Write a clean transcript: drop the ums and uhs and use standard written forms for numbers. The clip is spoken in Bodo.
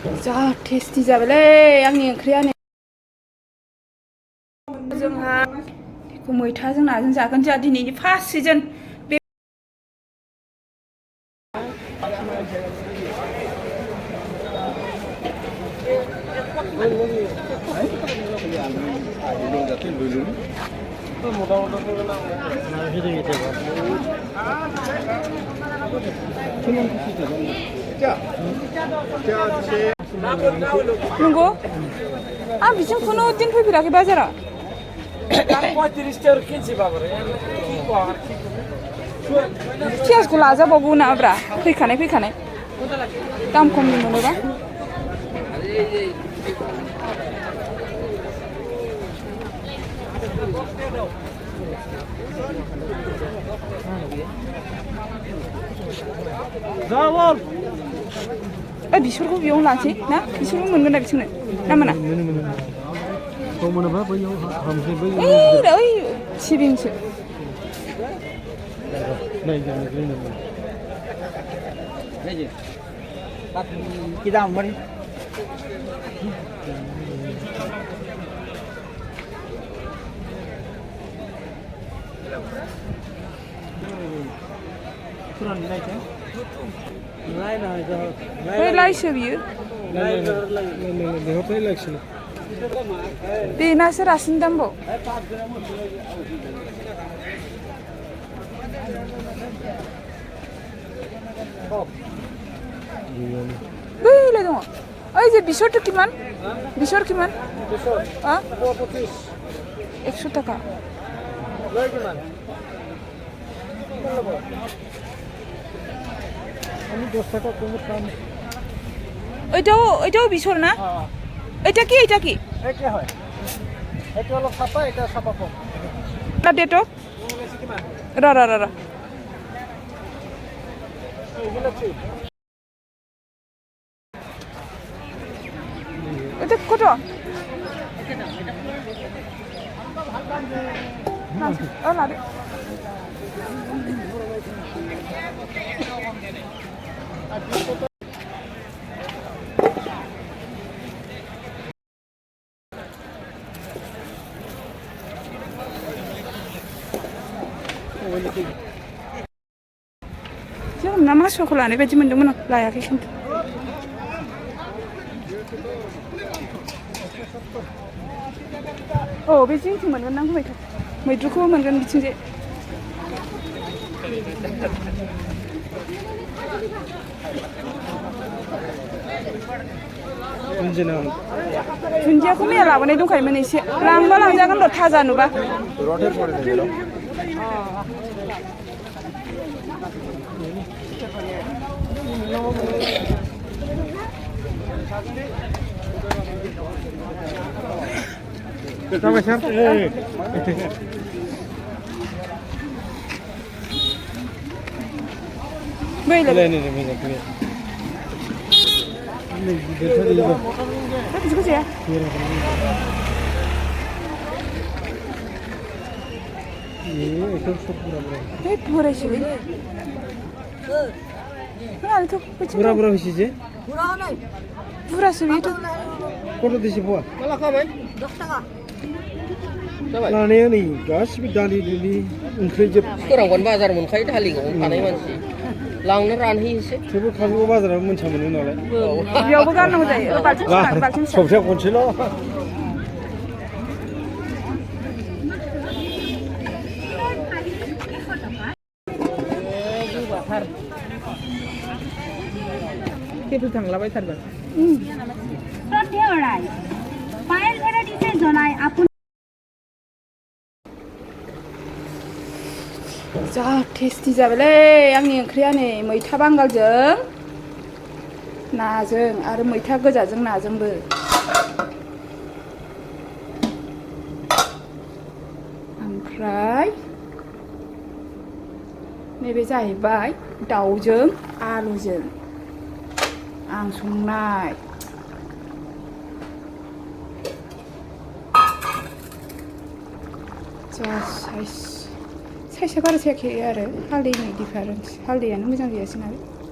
जा टेस्टि जाबायलै आंनि ओंख्रियानो जोंहा बेखौ मैथाजों नाजों जागोन जोंहा दिनैनि फार्स्ट सिजन बे नंगौ आं बिजों खुनु दिन फैफेराखै बाजाराव पियाजखौ लाजाबावगौ नाब्रा फैखानाय दाम खमनि मोनोबा बिसोरखौ बेयावनो लानोसै ना बिसोरबो मोनगोन दा बिसोरनो ना मोना ओइ सिबिंसो लाइसो बियो बेनासो रासिन दामबाव बैलाय दङ ओइ जे बिसरथ' किमान बिसर किमान 100 টাকা ওইটাও বিছর না এটা কি এটা হয় এটা হলো ছাপা এটা ছাপা কম না ডেটো রা এটা কত না जों ना मासुखौ लानाय बायदि मोनदोंमोन आं लायाखै खिन्थु बे जिंथिं मोनगोन नांगौ मैद्रुखौबो मोनगोन बिथिंजे दुन्दियाखौ मैया लाबोनाय दंखायोमोन एसे लांबा लांजागोन र' थाजा नुबा बिदिखौ जाया बोरायसोलै बुरा হইছে बुरासो बेथ' কত দিছি পোয়া लानाया नै गासिबो दालि ओंख्रि जोब फोरावगोन बाजार मोनखायो दालिगाव थानाय मानसि लांनो रानहैयो एसे थेवबो काजलगाव बाजाराव मोनसा मोनो नालाय बेयावबो गारनांगौ जायो बाल्थिं सबसेयाव खनसेल' केबोल थांलाबायथारगोन जा टेस्टि जाबायलै आंनि ओंख्रिया नै मैथा बांगालजों नाजों आरो मैथा गोजाजों नाजोंबो ओमफ्राय नैबे जाहैबाय दाउजों आलुजों आं संनाय जा साइजआ बारा जायाखै आरो हालदैनि डिफारेन्स हालदैयानो मोजां जायासै नालाय